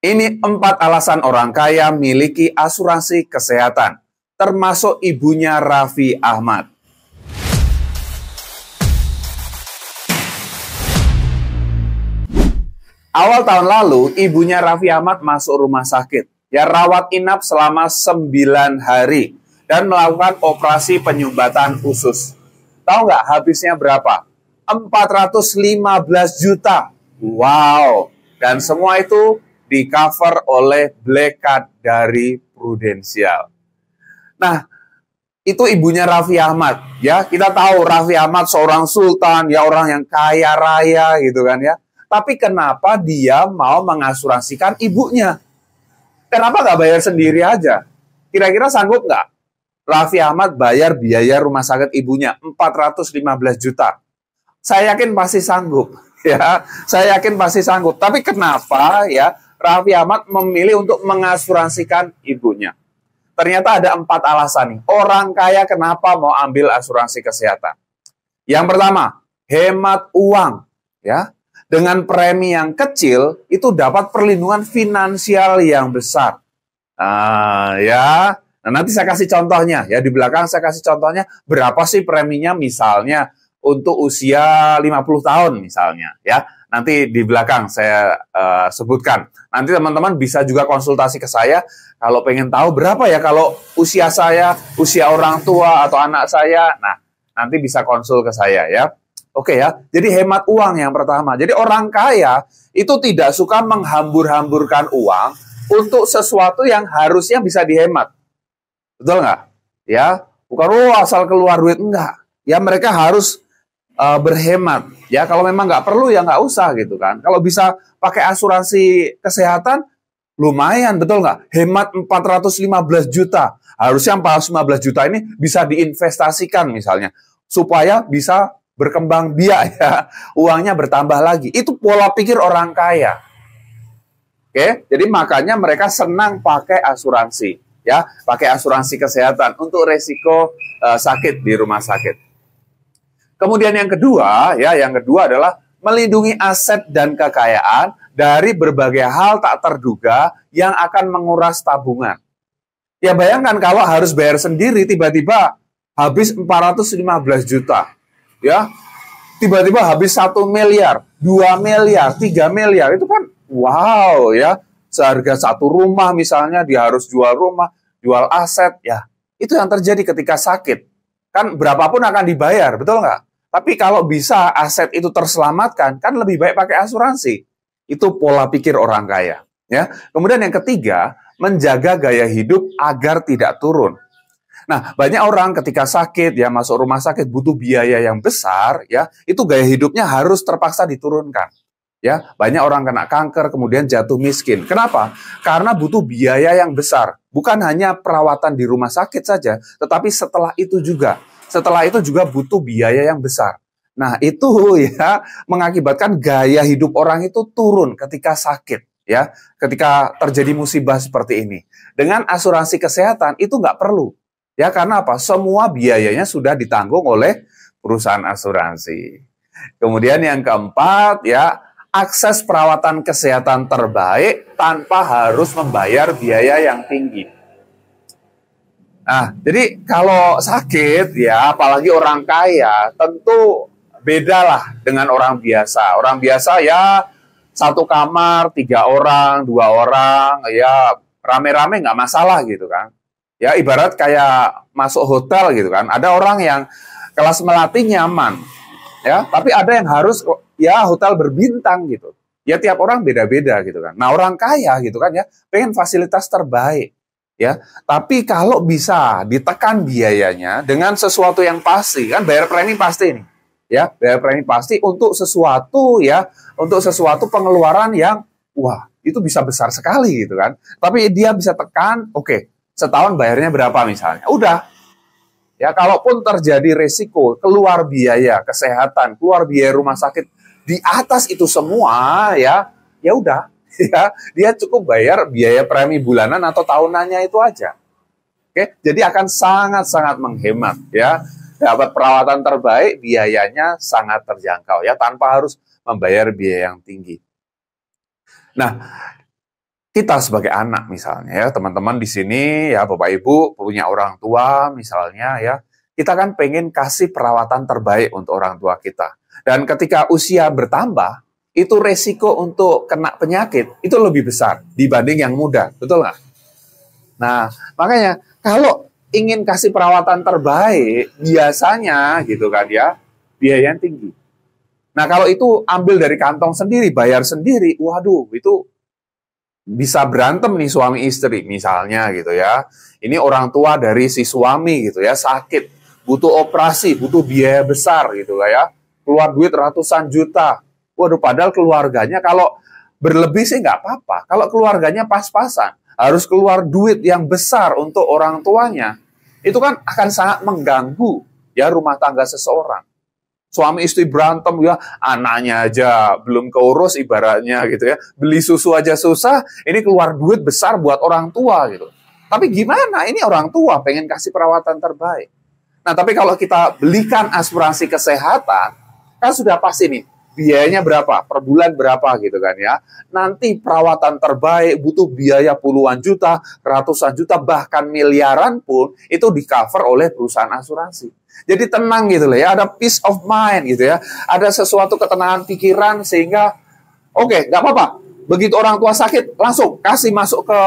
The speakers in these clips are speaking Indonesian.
Ini 4 alasan orang kaya miliki asuransi kesehatan, termasuk ibunya Raffi Ahmad. Awal tahun lalu, ibunya Raffi Ahmad masuk rumah sakit. Ya, rawat inap selama 9 hari dan melakukan operasi penyumbatan usus. Tahu nggak habisnya berapa? 415 juta. Wow. Dan semua itu di-cover oleh Black Card dari Prudential. Nah, itu ibunya Raffi Ahmad. Ya, kita tahu Raffi Ahmad seorang sultan, ya orang yang kaya raya gitu kan ya. Tapi kenapa dia mau mengasuransikan ibunya? Kenapa nggak bayar sendiri aja? Kira-kira sanggup nggak Raffi Ahmad bayar biaya rumah sakit ibunya 415 juta? Saya yakin pasti sanggup. Ya, saya yakin pasti sanggup. Tapi kenapa ya Raffi Ahmad memilih untuk mengasuransikan ibunya? Ternyata ada 4 alasan nih. Orang kaya kenapa mau ambil asuransi kesehatan? Yang pertama, hemat uang. Ya, dengan premi yang kecil itu dapat perlindungan finansial yang besar. Ya, nah nanti saya kasih contohnya ya, di belakang saya kasih contohnya berapa sih preminya misalnya untuk usia 50 tahun misalnya ya. Nanti di belakang saya sebutkan. Nanti teman-teman bisa juga konsultasi ke saya kalau pengen tahu berapa ya kalau usia saya, usia orang tua atau anak saya. Nah, nanti bisa konsul ke saya ya. Oke ya, jadi hemat uang yang pertama. Jadi orang kaya itu tidak suka menghambur-hamburkan uang untuk sesuatu yang harusnya bisa dihemat. Betul nggak? Ya, bukan asal keluar duit, enggak. Ya mereka harus berhemat. Ya kalau memang nggak perlu ya nggak usah gitu kan. Kalau bisa pakai asuransi kesehatan, lumayan, betul nggak? Hemat 415 juta. Harusnya 415 juta ini bisa diinvestasikan misalnya. Supaya bisa berkembang biak ya, uangnya bertambah lagi. Itu pola pikir orang kaya. Oke, jadi makanya mereka senang pakai asuransi, ya, pakai asuransi kesehatan untuk resiko sakit di rumah sakit. Kemudian yang kedua, ya, yang kedua adalah melindungi aset dan kekayaan dari berbagai hal tak terduga yang akan menguras tabungan. Ya bayangkan kalau harus bayar sendiri tiba-tiba habis 415 juta. Ya, tiba-tiba habis 1 miliar, 2 miliar, 3 miliar, itu kan wow ya, seharga satu rumah misalnya dia harus jual rumah, jual aset, ya itu yang terjadi ketika sakit. Kan berapapun akan dibayar, betul nggak? Tapi kalau bisa aset itu terselamatkan, kan lebih baik pakai asuransi. Itu pola pikir orang kaya. Ya. Kemudian yang ketiga, menjaga gaya hidup agar tidak turun. Nah, banyak orang ketika sakit, ya masuk rumah sakit butuh biaya yang besar, ya itu gaya hidupnya harus terpaksa diturunkan. Ya, banyak orang kena kanker kemudian jatuh miskin. Kenapa? Karena butuh biaya yang besar. Bukan hanya perawatan di rumah sakit saja, tetapi setelah itu juga. Setelah itu juga butuh biaya yang besar. Nah, itu ya mengakibatkan gaya hidup orang itu turun ketika sakit, ya. Ketika terjadi musibah seperti ini. Dengan asuransi kesehatan itu nggak perlu. Ya, karena apa? Semua biayanya sudah ditanggung oleh perusahaan asuransi. Kemudian yang keempat, ya, akses perawatan kesehatan terbaik tanpa harus membayar biaya yang tinggi. Nah, jadi kalau sakit, ya, apalagi orang kaya, tentu bedalah dengan orang biasa. Orang biasa, ya, satu kamar, 3 orang, 2 orang, ya, rame-rame nggak masalah gitu kan. Ya ibarat kayak masuk hotel gitu kan. Ada orang yang kelas melati nyaman, ya. Tapi ada yang harus ya hotel berbintang gitu. Ya tiap orang beda-beda gitu kan. Nah orang kaya gitu kan ya, pengen fasilitas terbaik, ya. Tapi kalau bisa ditekan biayanya dengan sesuatu yang pasti, kan bayar premi pasti nih, ya. Bayar premi pasti untuk sesuatu ya, untuk sesuatu pengeluaran yang wah itu bisa besar sekali gitu kan. Tapi dia bisa tekan, oke. Setahun bayarnya berapa misalnya. Udah. Ya, kalaupun terjadi resiko, keluar biaya kesehatan, keluar biaya rumah sakit di atas itu semua, ya, ya udah, ya, dia cukup bayar biaya premi bulanan atau tahunannya itu aja. Oke, jadi akan sangat-sangat menghemat, ya. Dapat perawatan terbaik, biayanya sangat terjangkau, ya, tanpa harus membayar biaya yang tinggi. Nah, kita sebagai anak misalnya ya, teman-teman di sini ya, Bapak Ibu punya orang tua misalnya ya, kita kan pengen kasih perawatan terbaik untuk orang tua kita. Dan ketika usia bertambah, itu resiko untuk kena penyakit itu lebih besar dibanding yang muda, betul nggak? Nah, makanya kalau ingin kasih perawatan terbaik, biasanya gitu kan ya, biaya yang tinggi. Nah, kalau itu ambil dari kantong sendiri, bayar sendiri, waduh, itu bisa berantem nih suami istri misalnya gitu ya. Ini orang tua dari si suami gitu ya, sakit, butuh operasi, butuh biaya besar gitu ya. Keluar duit ratusan juta. Waduh, padahal keluarganya kalau berlebih sih nggak apa-apa. Kalau keluarganya pas-pasan, harus keluar duit yang besar untuk orang tuanya, itu kan akan sangat mengganggu ya rumah tangga seseorang. Suami istri berantem ya, anaknya aja belum keurus ibaratnya gitu ya. Beli susu aja susah, ini keluar duit besar buat orang tua gitu. Tapi gimana? Ini orang tua pengen kasih perawatan terbaik. Nah, tapi kalau kita belikan asuransi kesehatan, kan sudah pasti nih, biayanya berapa, per bulan berapa gitu kan ya. Nanti perawatan terbaik butuh biaya puluhan juta, ratusan juta, bahkan miliaran pun itu di-cover oleh perusahaan asuransi. Jadi tenang gitu loh ya, ada peace of mind gitu ya. Ada sesuatu ketenangan pikiran sehingga oke, nggak apa-apa. Begitu orang tua sakit, langsung kasih masuk ke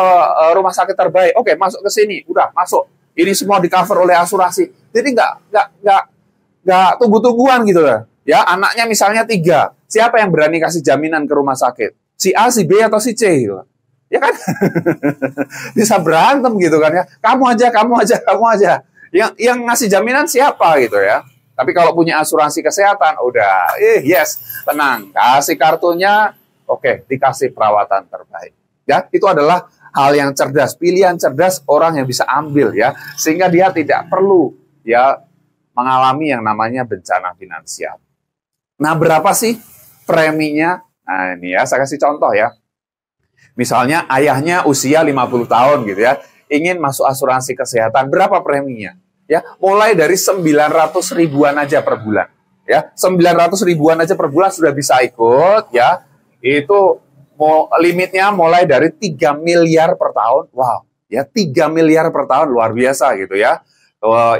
rumah sakit terbaik. Oke, masuk ke sini, udah masuk. Ini semua di-cover oleh asuransi. Jadi nggak tunggu-tungguan gitu loh. Ya, anaknya misalnya 3. Siapa yang berani kasih jaminan ke rumah sakit? Si A, si B, atau si C gitu. Ya kan? Bisa berantem gitu kan ya. Kamu aja. Yang ngasih jaminan siapa gitu ya. Tapi kalau punya asuransi kesehatan, udah, yes, tenang. Kasih kartunya, oke, dikasih perawatan terbaik. Ya, itu adalah hal yang cerdas, pilihan cerdas orang yang bisa ambil ya. Sehingga dia tidak perlu ya mengalami yang namanya bencana finansial. Nah, berapa sih preminya? Nah, ini ya, saya kasih contoh ya. Misalnya ayahnya usia 50 tahun gitu ya, ingin masuk asuransi kesehatan, berapa preminya? Ya, mulai dari 900 ribuan aja per bulan. Ya, 900 ribuan aja per bulan sudah bisa ikut ya. Itu limitnya mulai dari 3 miliar per tahun. Wow, ya 3 miliar per tahun luar biasa gitu ya.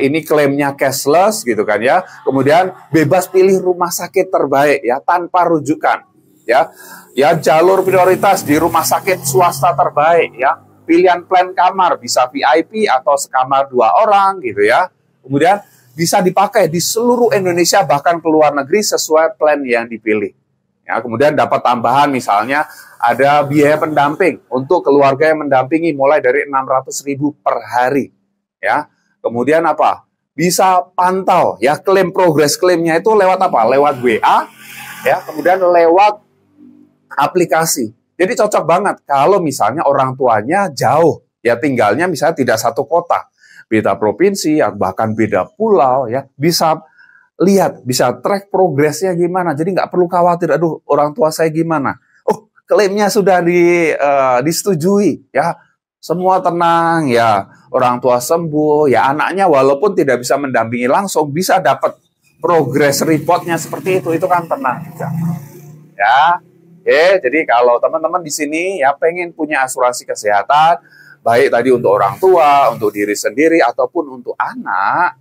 Ini klaimnya cashless gitu kan ya. Kemudian bebas pilih rumah sakit terbaik ya tanpa rujukan ya. Ya, jalur prioritas di rumah sakit swasta terbaik ya. Pilihan plan kamar bisa VIP atau sekamar 2 orang gitu ya. Kemudian bisa dipakai di seluruh Indonesia bahkan ke luar negeri sesuai plan yang dipilih. Ya, kemudian dapat tambahan misalnya ada biaya pendamping untuk keluarga yang mendampingi mulai dari 600.000 per hari ya. Kemudian apa? Bisa pantau ya klaim progres klaimnya itu lewat apa? Lewat WA ya, kemudian lewat aplikasi. Jadi cocok banget kalau misalnya orang tuanya jauh, ya tinggalnya misalnya tidak satu kota, beda provinsi, bahkan beda pulau, ya bisa lihat, bisa track progresnya gimana. Jadi nggak perlu khawatir, aduh orang tua saya gimana. Oh, klaimnya sudah disetujui, ya semua tenang, ya orang tua sembuh, ya anaknya walaupun tidak bisa mendampingi langsung, bisa dapat progress reportnya seperti itu kan tenang juga. Ya. Oke, jadi kalau teman-teman di sini ya pengen punya asuransi kesehatan, baik tadi untuk orang tua, untuk diri sendiri, ataupun untuk anak,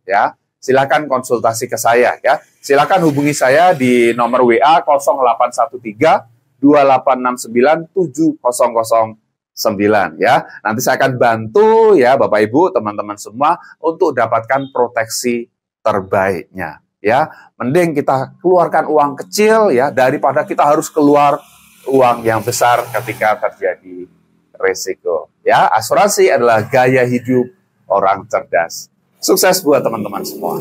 ya silakan konsultasi ke saya ya. Silakan hubungi saya di nomor WA 0813 2869 7009 ya. Nanti saya akan bantu ya Bapak Ibu, teman-teman semua untuk dapatkan proteksi terbaiknya. Ya, mending kita keluarkan uang kecil ya daripada kita harus keluar uang yang besar ketika terjadi resiko. Ya, asuransi adalah gaya hidup orang cerdas. Sukses buat teman-teman semua.